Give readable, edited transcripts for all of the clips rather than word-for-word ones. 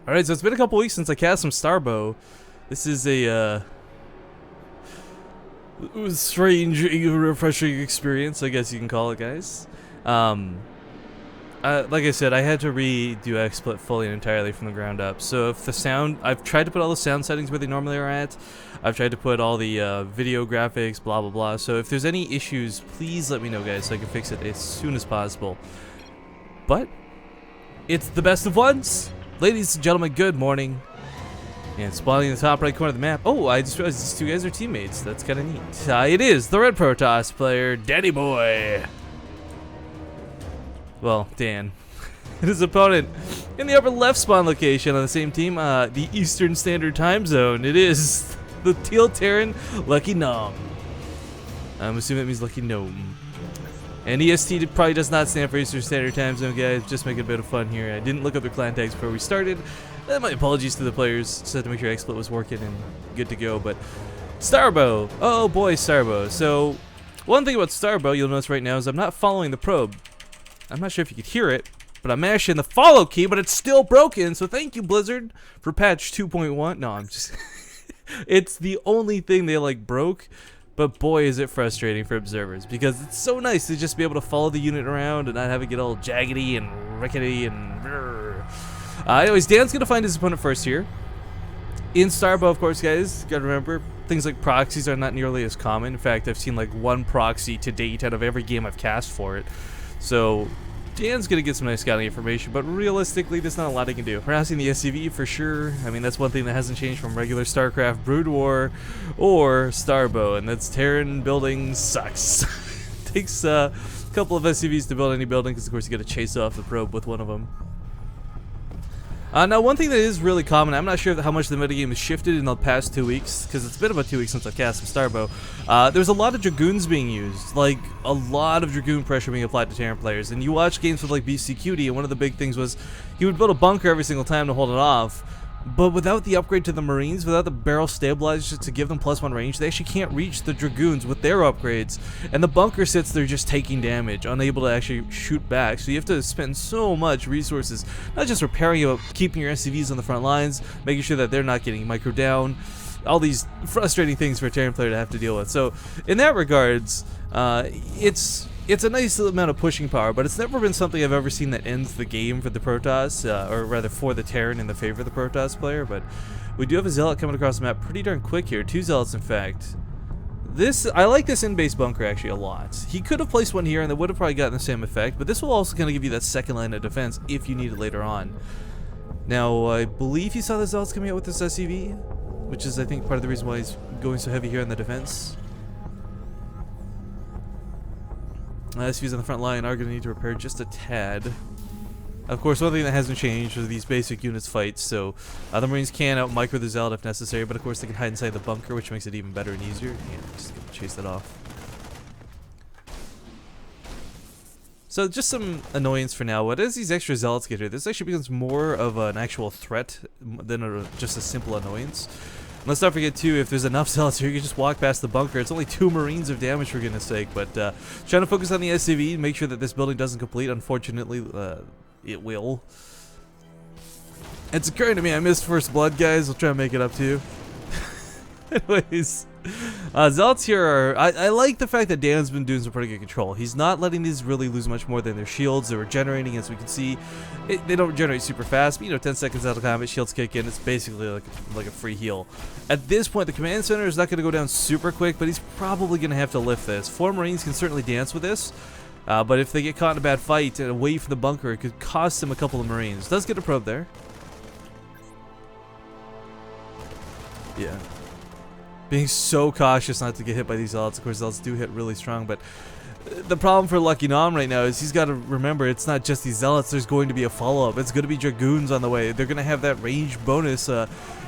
Alright, so it's been a couple weeks since I cast some Starbow. This is a strange, refreshing experience, I guess you can call it, guys. Like I said, I had to redo XSplit fully and entirely from the ground up. So if the sound, I've tried to put all the sound settings where they normally are at. I've tried to put all the video graphics, blah blah blah. So if there's any issues, please let me know, guys, so I can fix it as soon as possible. But it's the best of ones. Ladies and gentlemen, good morning. And spawning in the top right corner of the map. Oh, I just realized these two guys are teammates. That's kind of neat. It is the Red Protoss player, Danny Boy. Well, Dan. And his opponent in the upper left spawn location on the same team, the Eastern Standard Time Zone. It is the Teal Terran LuckyGnom. I'm assuming that means Lucky Gnome. And EST probably does not stand for Eastern Standard Time Zone, guys. Just making a bit of fun here. I didn't look up their clan tags before we started. My apologies to the players. Just had to make sure XSplit was working and good to go. But Starbow. Oh boy, Starbow. So one thing about Starbow you'll notice right now is I'm not following the probe. I'm not sure if you could hear it, but I'm mashing the follow key, but it's still broken. So thank you, Blizzard, for patch 2.1. No, I'm just... It's the only thing they like broke. But boy, is it frustrating for observers, because it's so nice to just be able to follow the unit around and not have it get all jaggedy and rickety and... anyways, Dan's going to find his opponent first here. In Starbow, of course, guys, you got to remember, things like proxies are not nearly as common. In fact, I've seen like one proxy to date out of every game I've cast for it. So Dan's going to get some nice scouting information, but realistically, there's not a lot he can do. Harassing the SCV for sure. I mean, that's one thing that hasn't changed from regular StarCraft, Brood War, or Starbow, and that's Terran building sucks. Takes a couple of SCVs to build any building, because of course you got to chase off the probe with one of them. Now, one thing that is really common, I'm not sure how much the metagame has shifted in the past 2 weeks, because it's been about 2 weeks since I've cast some Starbow. There's a lot of Dragoons being used, like a lot of Dragoon pressure being applied to Terran players. And you watch games with like BC Cutie, and one of the big things was he would build a bunker every single time to hold it off. But without the upgrade to the Marines, without the barrel stabilizers to give them +1 range, they actually can't reach the Dragoons with their upgrades. And the bunker sits there just taking damage, unable to actually shoot back. So you have to spend so much resources, not just repairing it, but keeping your SCVs on the front lines, making sure that they're not getting micro down. All these frustrating things for a Terran player to have to deal with. So in that regards, it's a nice amount of pushing power, but it's never been something I've ever seen that ends the game for the Protoss, or rather for the Terran in the favor of the Protoss player. But we do have a Zealot coming across the map pretty darn quick here. 2 Zealots, in fact. I like this in-base bunker actually a lot. He could have placed one here and they would have probably gotten the same effect, but this will also kind of give you that second line of defense if you need it later on. Now, I believe you saw the Zealots coming out with this SCV, which is, I think, part of the reason why he's going so heavy here on the defense. SCVs on the front line are going to need to repair just a tad. Of course, one thing that hasn't changed are these basic units fights, so the Marines can out-micro the Zealot if necessary, but of course they can hide inside the bunker, which makes it even better and easier. Yeah, just gonna chase that off. So just some annoyance for now. What as these extra Zealots get here, this actually becomes more of an actual threat than just a simple annoyance. Let's not forget too, if there's enough Zealots here, you can just walk past the bunker. It's only 2 Marines of damage, for goodness sake. But trying to focus on the SCV, make sure that this building doesn't complete. Unfortunately, it will. It's occurring to me I missed First Blood, guys. I'll try and make it up to you. Anyways, Zealots here are... I like the fact that Dan's been doing some pretty good control. He's not letting these really lose much more than their shields. They're regenerating, as we can see. They don't regenerate super fast, but you know, 10 seconds out of combat, shields kick in. It's basically like a free heal. At this point, the command center is not going to go down super quick, but he's probably going to have to lift this. 4 Marines can certainly dance with this, but if they get caught in a bad fight and away from the bunker, it could cost him a couple of Marines. Does get a probe there. Yeah. Being so cautious not to get hit by these Zealots. Of course, Zealots do hit really strong, but the problem for LuckyGnom right now is he's got to remember it's not just these Zealots. There's going to be a follow-up. It's going to be Dragoons on the way. They're going to have that range bonus.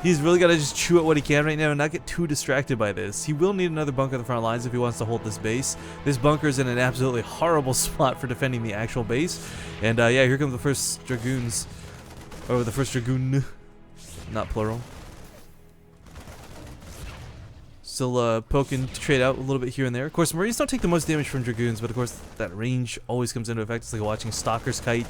He's really got to just chew at what he can right now and not get too distracted by this. He will need another bunker on the front lines if he wants to hold this base. This bunker is in an absolutely horrible spot for defending the actual base. And yeah, here comes the first Dragoons. Or the first Dragoon. Not plural. Still poking to trade out a little bit here and there. Of course, Marines don't take the most damage from Dragoons, but of course that range always comes into effect. It's like watching Stalker's Kite.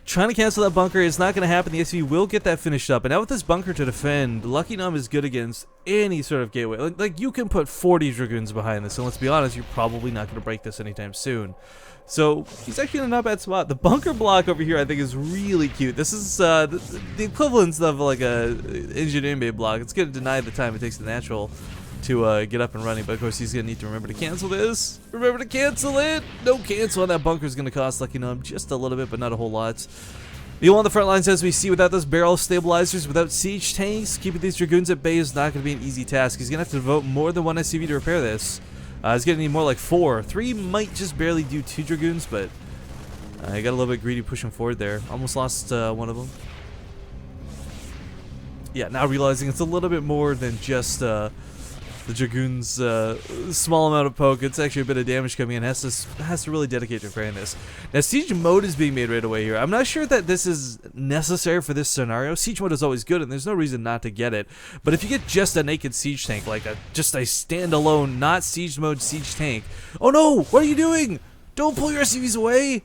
Trying to cancel that bunker is not going to happen. The SCV will get that finished up. And now with this bunker to defend, LuckyGnom is good against any sort of gateway. Like you can put 40 Dragoons behind this, and let's be honest, you're probably not going to break this anytime soon. So he's actually in a not bad spot. The bunker block over here I think is really cute. This is the equivalent of like a engineering bay block. It's going to deny the time it takes the natural to get up and running, but of course he's going to need to remember to cancel this. Remember to cancel it! No cancel on that bunker is going to cost LuckyGnom just a little bit, but not a whole lot. The on the front lines, as we see, without those barrel stabilizers, without siege tanks, keeping these Dragoons at bay is not going to be an easy task. He's going to have to devote more than one SCV to repair this. He's going to need more like 4. 3 might just barely do 2 Dragoons, but he got a little bit greedy pushing forward there. Almost lost one of them. Yeah, now realizing it's a little bit more than just the Dragoon's small amount of poke. It's actually a bit of damage coming in. Has to really dedicate to repairing this. Now, siege mode is being made right away here. I'm not sure that this is necessary for this scenario. Siege mode is always good, and there's no reason not to get it. But if you get just a naked siege tank, like just a standalone, not siege mode siege tank. Oh no! What are you doing? Don't pull your SCVs away!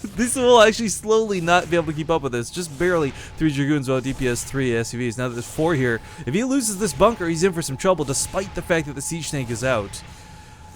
This will actually slowly not be able to keep up with this. Just barely 3 Dragoons without DPS 3 SCVs. Now that there's 4 here, if he loses this bunker, he's in for some trouble, despite the fact that the siege tank is out.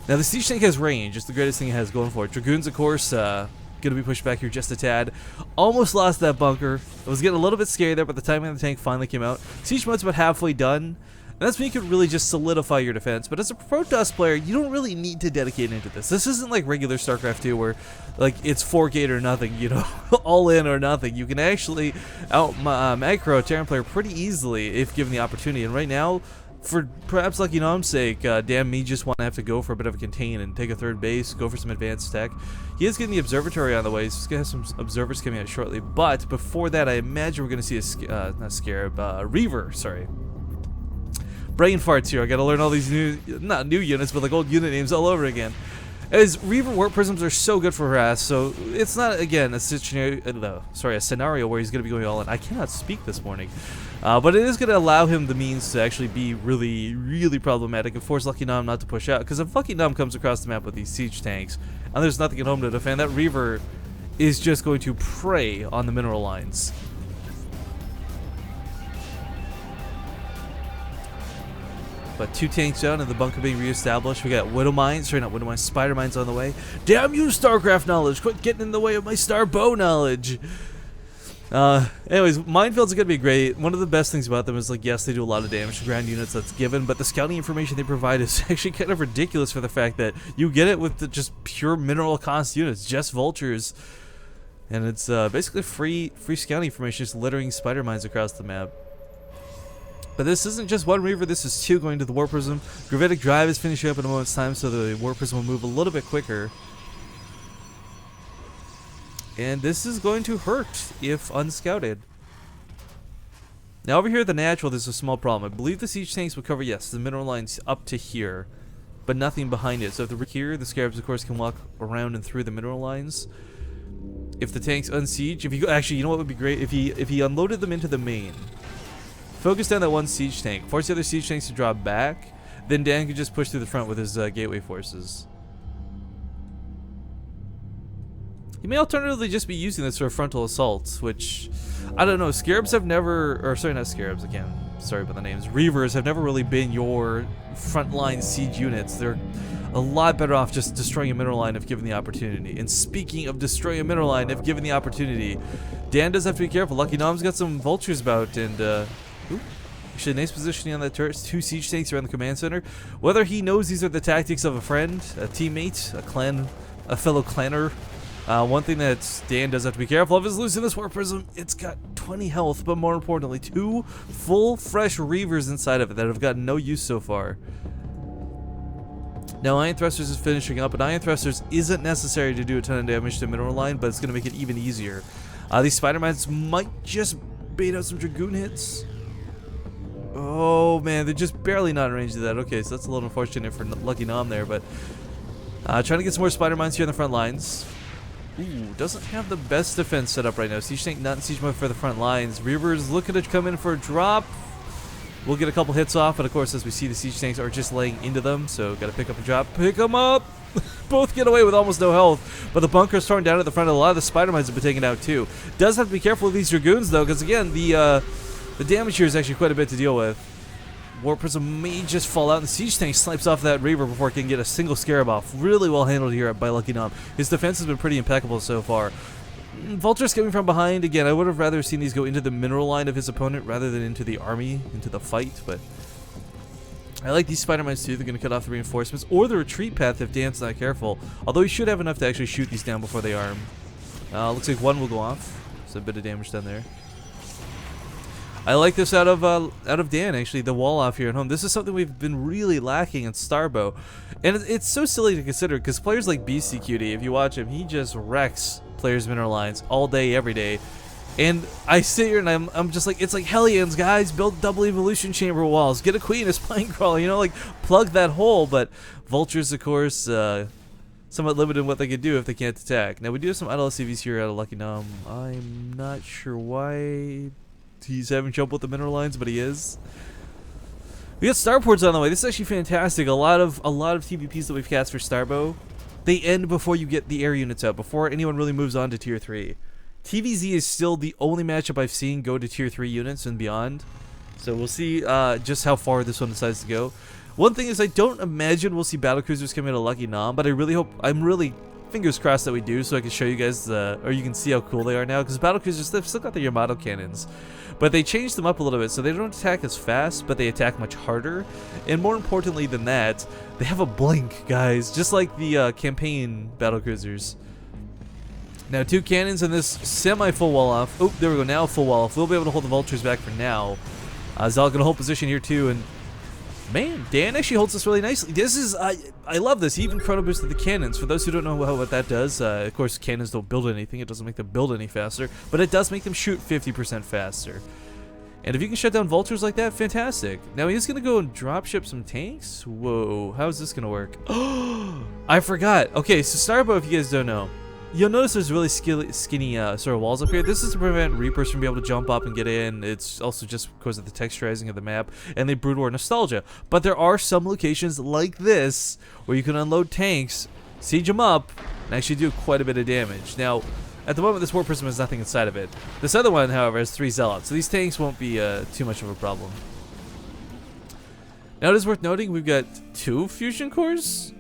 Now the siege tank has range. It's the greatest thing it has going for it. Dragoons, of course, gonna be pushed back here just a tad. Almost lost that bunker. I was getting a little bit scared there, but the timing of the tank finally came out. Siege mode's about halfway done. And that's when you could really just solidify your defense. But as a Protoss player, you don't really need to dedicate into this. This isn't like regular StarCraft 2 where like it's 4 gate or nothing, you know, all in or nothing. You can actually out macro a Terran player pretty easily if given the opportunity. And right now, for perhaps LuckyGnom's sake, damn me just want to have to go for a bit of a contain and take a 3rd base, go for some advanced tech. He is getting the observatory on the way, so he's going to have some observers coming out shortly. But before that, I imagine we're going to see a, not Scarab, Reaver, sorry. Brain farts here. I gotta learn all these not new units, but like old unit names all over again. As Reaver Warp Prisms are so good for Harass, so it's not, again, a scenario where he's gonna be going all in. I cannot speak this morning. But it is gonna allow him the means to actually be really, really problematic and force LuckyGnom not to push out. Because if LuckyGnom comes across the map with these siege tanks, and there's nothing at home to defend, that Reaver is just going to prey on the mineral lines. But 2 tanks down and the bunker being reestablished. We got Widow Mines, sorry, not Widow Mines, Spider Mines on the way. Damn you, StarCraft knowledge! Quit getting in the way of my Starbow knowledge! Anyways, minefields are going to be great. One of the best things about them is, like, yes, they do a lot of damage to ground units, that's given, but the scouting information they provide is actually kind of ridiculous for the fact that you get it with the just pure mineral cost units, just vultures. And it's basically free scouting information, just littering Spider Mines across the map. But this isn't just 1 Reaver, this is 2 going to the Warp Prism. Gravitic Drive is finishing up in a moment's time, so the Warp Prism will move a little bit quicker. And this is going to hurt if unscouted. Now over here at the natural, there's a small problem. I believe the siege tanks will cover, yes, the mineral lines up to here, but nothing behind it. So if they're here, the Scarabs, of course, can walk around and through the mineral lines. If the tanks unsiege, if you actually, you know what would be great? If he unloaded them into the main. Focus down that 1 siege tank. Force the other siege tanks to drop back. Then Dan can just push through the front with his gateway forces. He may alternatively just be using this for a frontal assault, which, I don't know, Scarabs have never, or sorry, not Scarabs again, sorry about the names, Reavers have never really been your frontline siege units. They're a lot better off just destroying a mineral line if given the opportunity. And speaking of destroying a mineral line if given the opportunity, Dan does have to be careful. LuckyGnom's got some vultures about, and actually, nice positioning on that turret. 2 siege tanks around the command center. Whether he knows these are the tactics of a friend, a teammate, a fellow clanner, one thing that Dan does have to be careful of is losing this Warp Prism. It's got 20 health, but more importantly, 2 full, fresh Reavers inside of it that have gotten no use so far. Now, Ion Thrusters is finishing up, and Ion Thrusters isn't necessary to do a ton of damage to mineral line, but it's going to make it even easier. These Spider Mines might just bait out some Dragoon hits. Oh man, they're just barely not in range of that. Okay, so that's a little unfortunate for LuckyGnom there, but trying to get some more Spider Mines here on the front lines. Ooh, doesn't have the best defense set up right now. Siege tank not in siege mode for the front lines. Reaver's looking to come in for a drop. We'll get a couple hits off, but of course, as we see, the siege tanks are just laying into them, so gotta pick up and drop. Pick them up! Both get away with almost no health, but the bunker's torn down at the front. A lot of the spider mines have been taken out too. Does have to be careful of these dragoons though, because again, the damage here is actually quite a bit to deal with. Warp Prism may just fall out, and the siege tank snipes off that Reaver before it can get a single scarab off. Really well handled here by LuckyGnom. His defense has been pretty impeccable so far. Vultures coming from behind. Again, I would have rather seen these go into the mineral line of his opponent rather than into the army, into the fight, but I like these spider mines too. They're going to cut off the reinforcements or the retreat path if Dan's not careful. Although he should have enough to actually shoot these down before they arm. Looks like one will go off. So a bit of damage done there. I like this out of Dan, actually, the wall off here at home. This is something we've been really lacking in Starbow. And it's so silly to consider because players like BCQD, if you watch him, he just wrecks players' mineral lines all day, every day. And I sit here and I'm just like, it's like Hellions, guys, build double evolution chamber walls, get a queen, a spine crawler, you know, like plug that hole. But vultures, of course, somewhat limited in what they can do if they can't attack. Now we do have some idle SCVs here out of LuckyGnom. I'm not sure why he's having trouble with the mineral lines, but he is. We got starports on the way. This is actually fantastic. A lot of TVPs that we've cast for Starbow, they end before you get the air units out, before anyone really moves on to tier 3. TVZ is still the only matchup I've seen go to tier 3 units and beyond. So we'll see just how far this one decides to go. One thing is, I don't imagine we'll see battlecruisers coming to LuckyGnom, but I really hope, I'm really fingers crossed that we do, so I can show you guys or you can see how cool they are now, because battlecruisers, they've still got the Yamato cannons, but they changed them up a little bit, so they don't attack as fast, but they attack much harder, and more importantly than that, they have a blink, guys, just like the campaign battlecruisers. Now 2 cannons and this semi-full wall off. Oh, there we go, now full wall off. We'll be able to hold the vultures back for now. Zal gonna hold position here too, and man, Dan actually holds this really nicely. This is, I love this. He even chrono boosted the cannons. For those who don't know what that does, of course, cannons don't build anything. It doesn't make them build any faster, but it does make them shoot 50% faster. And if you can shut down vultures like that, fantastic. Now he's gonna go and drop ship some tanks. Whoa, how is this gonna work? I forgot. Okay, so Starbow, if you guys don't know, you'll notice there's really skinny sort of walls up here. This is to prevent Reapers from being able to jump up and get in. It's also just because of the texturizing of the map and the Brood War nostalgia. But there are some locations like this where you can unload tanks, siege them up, and actually do quite a bit of damage. Now, at the moment, this War Prism has nothing inside of it. This other one, however, has 3 Zealots, so these tanks won't be too much of a problem. Now, it is worth noting we've got 2 fusion cores?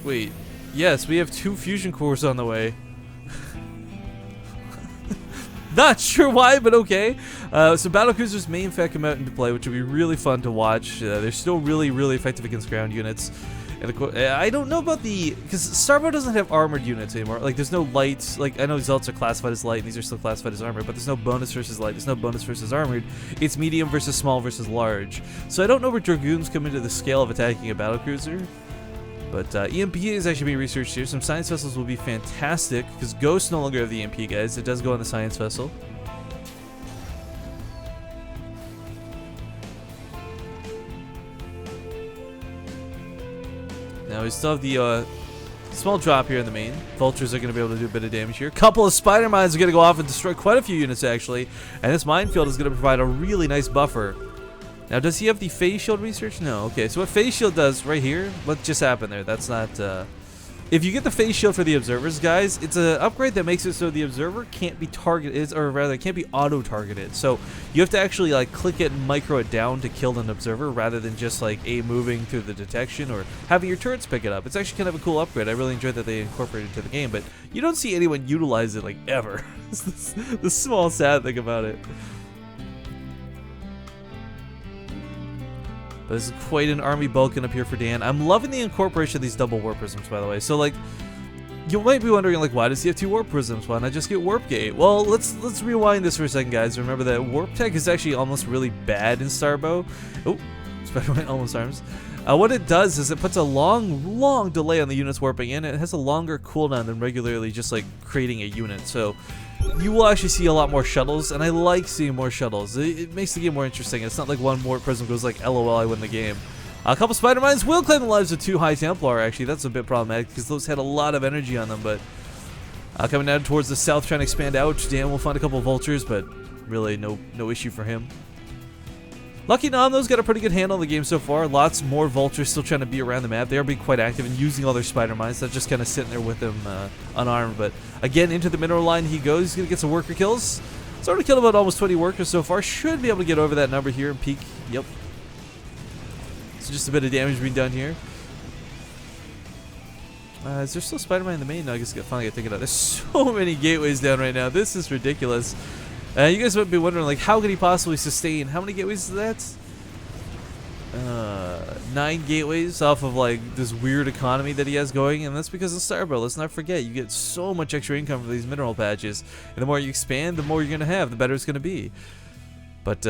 Wait. Yes, we have 2 fusion cores on the way. Not sure why, but okay. So battlecruisers may in fact come out into play, which will be really fun to watch. They're still really effective against ground units. And of course, I don't know about because Starbow doesn't have armored units anymore. Like, there's no lights. Like, I know Zealots are classified as light, and these are still classified as armored, but there's no bonus versus light. There's no bonus versus armored. It's medium versus small versus large. So I don't know where dragoons come into the scale of attacking a battlecruiser. But EMP is actually being researched here. Some science vessels will be fantastic because ghosts no longer have the EMP, guys. It does go on the science vessel. Now we still have the small drop here in the main. Vultures are going to be able to do a bit of damage here. A couple of spider mines are going to go off and destroy quite a few units actually. And this minefield is going to provide a really nice buffer. Now, does he have the phase shield research? No. Okay, so what phase shield does right here, what just happened there? That's not, if you get the phase shield for the observers, guys, it's an upgrade that makes it so the observer can't be targeted, or rather, can't be auto-targeted. So you have to actually, like, click it and micro it down to kill an observer rather than just, like, moving through the detection or having your turrets pick it up. It's actually kind of a cool upgrade. I really enjoyed that they incorporated it into the game, but you don't see anyone utilize it, like, ever. It's the small, sad thing about it. There's quite an army bulking up here for Dan. I'm loving the incorporation of these double warp prisms, by the way. So, like, you might be wondering, like, why does he have 2 warp prisms? Why not just get warp gate? Well, let's rewind this for a second, guys. Remember that warp tech is actually almost really bad in Starbow. Oh, Spider-Man almost arms. What it does is it puts a long delay on the units warping in. It has a longer cooldown than regularly just, like, creating a unit. So you will actually see a lot more shuttles, and I like seeing more shuttles. It makes the game more interesting. It's not like one warp prism goes like, LOL, I win the game. A couple spider mines will claim the lives of 2 High Templar, actually. That's a bit problematic because those had a lot of energy on them, but coming down towards the south, trying to expand out. Dan will find a couple of vultures, but really no issue for him. LuckyGnom, though's got a pretty good handle on the game so far. Lots more vultures still trying to be around the map. They are being quite active and using all their spider mines. That's just kind of sitting there with him unarmed. But again, into the mineral line he goes. He's going to get some worker kills. He's already killed about almost 20 workers so far. Should be able to get over that number here and peak. Yep. So just a bit of damage being done here. Is there still Spider-Man in the main? No, I guess I finally got to take it out. There's so many gateways down right now. This is ridiculous. You guys might be wondering, like, how could he possibly sustain? How many gateways is that? 9 gateways off of, like, this weird economy that he has going, and that's because of Starbow. Let's not forget, you get so much extra income from these mineral patches, and the more you expand, the more you're going to have, the better it's going to be. But,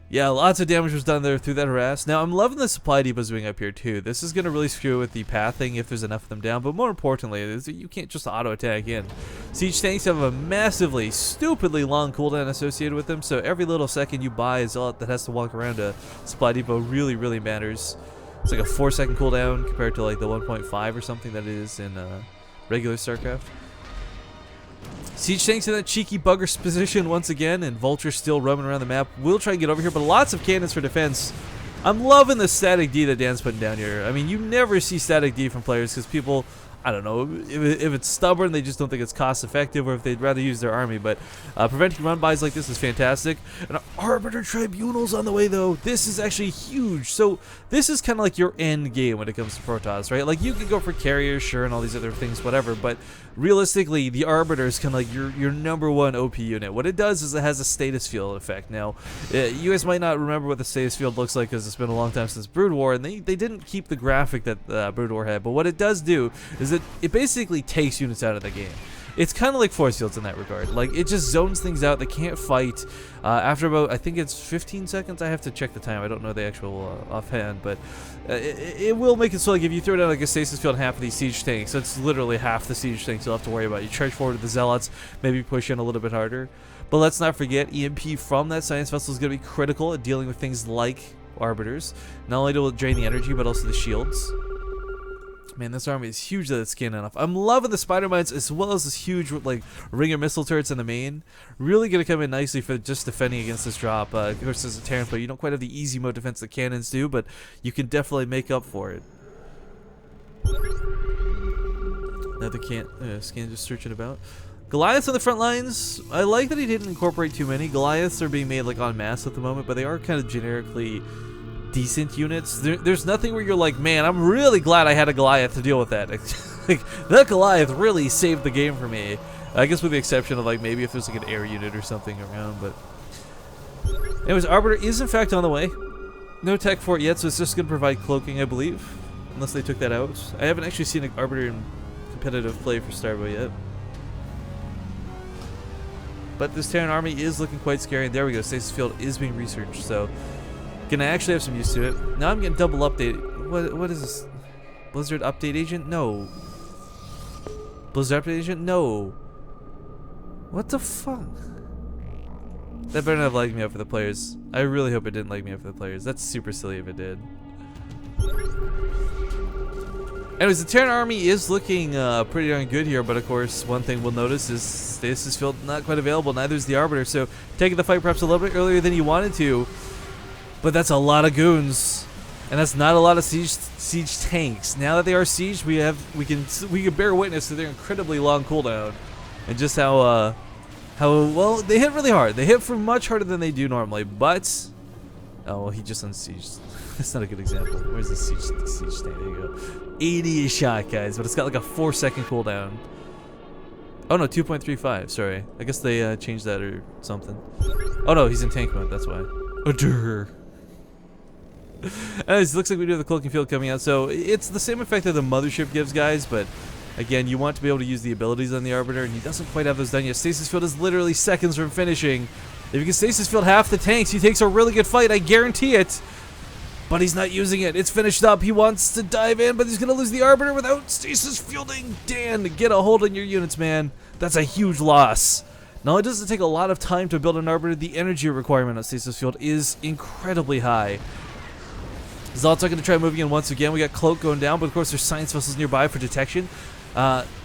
yeah, lots of damage was done there through that harass. Now, I'm loving the supply depots being up here, too. This is going to really screw with the pathing if there's enough of them down. But more importantly, is you can't just auto-attack in. Siege tanks have a massively, stupidly long cooldown associated with them. So every little second you buy a zealot that has to walk around a supply depot really, really matters. It's like a 4-second cooldown compared to like the 1.5 or something that it is in regular StarCraft. Siege tanks in that cheeky bugger position once again, and vultures still roaming around the map. We'll try and get over here, but lots of cannons for defense. I'm loving the static D that Dan's putting down here. I mean, you never see static D from players because people, I don't know, if it's stubborn, they just don't think it's cost effective, or if they'd rather use their army. But preventing run-bys like this is fantastic. And Arbiter Tribunal's on the way, though. This is actually huge. So this is kind of like your end game when it comes to Protoss, right? Like, you can go for carriers, sure, and all these other things, whatever, but realistically, the Arbiter is kind of like your number one OP unit. What it does is it has a status field effect. Now, you guys might not remember what the status field looks like because it's been a long time since Brood War, and they didn't keep the graphic that Brood War had, but what it does do is it basically takes units out of the game. It's kind of like force fields in that regard. Like, it just zones things out. They can't fight. After about, I think it's 15 seconds. I have to check the time. I don't know the actual offhand, but it will make it so like if you throw down like a stasis field on half of these siege tanks, it's literally half the siege tanks you'll have to worry about. You charge forward with the zealots, maybe push in a little bit harder. But let's not forget, EMP from that science vessel is going to be critical at dealing with things like arbiters. Not only will it drain the energy, but also the shields. Man, this army is huge that it's scanning enough. I'm loving the spider mines as well as this huge like ringer missile turrets in the main. Really going to come in nicely for just defending against this drop. Of course, as a Terran player, you don't quite have the easy mode defense that cannons do, but you can definitely make up for it. Another scan just searching about. Goliaths on the front lines. I like that he didn't incorporate too many. Goliaths are being made like en masse at the moment, but they are kind of generically decent units. There's nothing where you're like, man, I'm really glad I had a Goliath to deal with that. Like, that Goliath really saved the game for me. I guess with the exception of like maybe if there's like an air unit or something around. But anyways, Arbiter is in fact on the way. No tech for it yet, so it's just going to provide cloaking, I believe, unless they took that out. I haven't actually seen an Arbiter in competitive play for Starbow yet. But this Terran army is looking quite scary. And there we go. Stasis field is being researched, so gonna actually have some use to it. Now I'm getting double update. What is this? Blizzard update agent? No. Blizzard update agent? No. What the fuck? That better not have lagged me out for the players. I really hope it didn't lag me out for the players. That's super silly if it did. Anyways, the Terran army is looking pretty darn good here, but of course, one thing we'll notice is stasis field not quite available. Neither is the Arbiter, so taking the fight perhaps a little bit earlier than you wanted to. But that's a lot of goons, and that's not a lot of siege tanks. Now that they are sieged, we can bear witness to their incredibly long cooldown, and just how well they hit really hard. They hit for much harder than they do normally. But oh, well, he just unsieged. That's not a good example. Where's the siege tank? There you go. 80 a shot, guys, but it's got like a 4-second cooldown. Oh no, 2.35. Sorry, I guess they changed that or something. Oh no, he's in tank mode. That's why. Anyways, it looks like we do have the cloaking field coming out, so it's the same effect that the mothership gives, guys, but again, you want to be able to use the abilities on the Arbiter, and he doesn't quite have those done yet. Stasis field is literally seconds from finishing. If you can stasis field half the tanks, he takes a really good fight, I guarantee it. But he's not using it. It's finished up. He wants to dive in, but he's going to lose the Arbiter without stasis fielding. Dan, get a hold on your units, man. That's a huge loss. Not only does it take a lot of time to build an Arbiter, the energy requirement on stasis field is incredibly high. Zealots are going to try moving in once again. We got Cloak going down, but of course there's science vessels nearby for detection.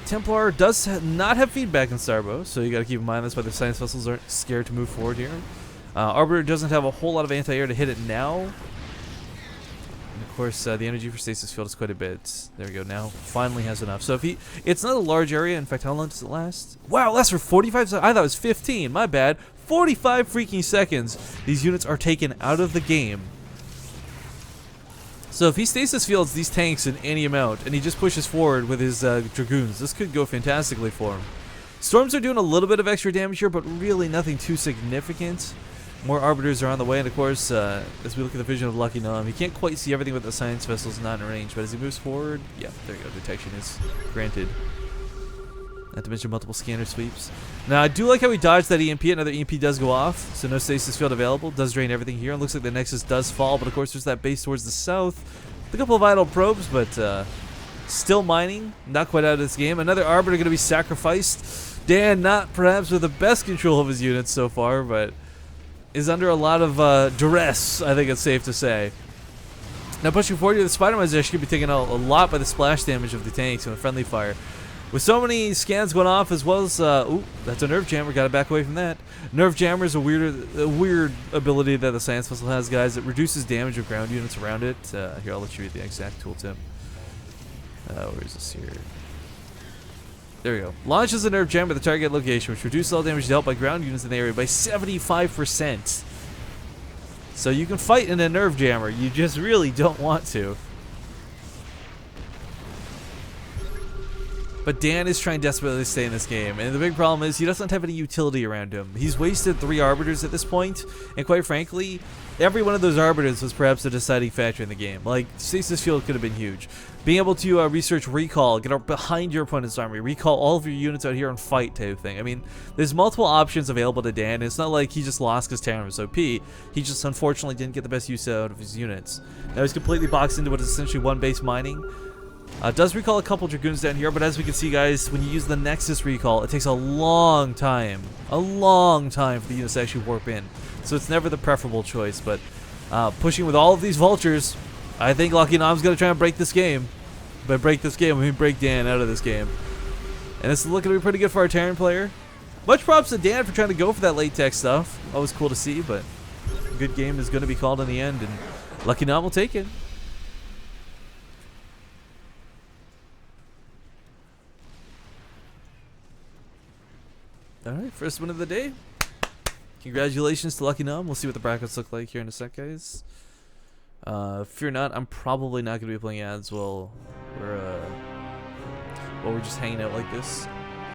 Templar does not have feedback in Starbow, so you got to keep in mind that's why the science vessels aren't scared to move forward here. Arbiter doesn't have a whole lot of anti-air to hit it now. And of course, the energy for stasis field is quite a bit. There we go. Now finally has enough. So if it's not a large area. In fact, how long does it last? Wow, it lasts for 45 seconds. I thought it was 15. My bad. 45 freaking seconds. These units are taken out of the game. So if he stasis fields these tanks in any amount, and he just pushes forward with his dragoons, this could go fantastically for him. Storms are doing a little bit of extra damage here, but really nothing too significant. More arbiters are on the way, and of course, as we look at the vision of LuckyGnom, he can't quite see everything with the science vessels not in range, but as he moves forward, yeah, there you go, detection is granted. Not to mention multiple scanner sweeps. Now, I do like how he dodged that EMP. Another EMP does go off, so no stasis field available. Does drain everything here. It looks like the Nexus does fall, but of course there's that base towards the south. A couple of idle probes, but still mining. Not quite out of this game. Another Arbiter going to be sacrificed. Dan, not perhaps with the best control of his units so far, but is under a lot of duress, I think it's safe to say. Now, pushing forward here, the Spider-Man is actually going to be taken out a lot by the splash damage of the tanks and the friendly fire. With so many scans going off, as well as, ooh, that's a nerve jammer. Got to back away from that. Nerve jammer is a weird ability that the science vessel has, guys. It reduces damage of ground units around it. Here, I'll let you read the exact tooltip. Where is this here? There we go. Launches a nerve jammer at the target location, which reduces all damage dealt by ground units in the area by 75%. So you can fight in a nerve jammer. You just really don't want to. But Dan is trying desperately to stay in this game, and the big problem is he doesn't have any utility around him. He's wasted 3 Arbiters at this point, and quite frankly, every one of those Arbiters was perhaps a deciding factor in the game. Like, stasis field could have been huge. Being able to research recall, get behind your opponent's army, recall all of your units out here and fight type of thing. I mean, there's multiple options available to Dan. It's not like he just lost because Terran was OP. He just unfortunately didn't get the best use out of his units. Now he's completely boxed into what is essentially one base mining. Does recall a couple Dragoons down here, but as we can see, guys, when you use the Nexus recall, it takes a long time for the units to actually warp in. So it's never the preferable choice, but pushing with all of these Vultures, I think LuckyGnom's going to try and break this game. By break this game, I mean break Dan out of this game. And it's looking to be pretty good for our Terran player. Much props to Dan for trying to go for that late tech stuff. Always cool to see, but a good game is going to be called in the end, and LuckyGnom will take it. Alright, first win of the day. Congratulations to LuckyGnom. We'll see what the brackets look like here in a sec, guys. Fear not, I'm probably not going to be playing ads while we're just hanging out like this.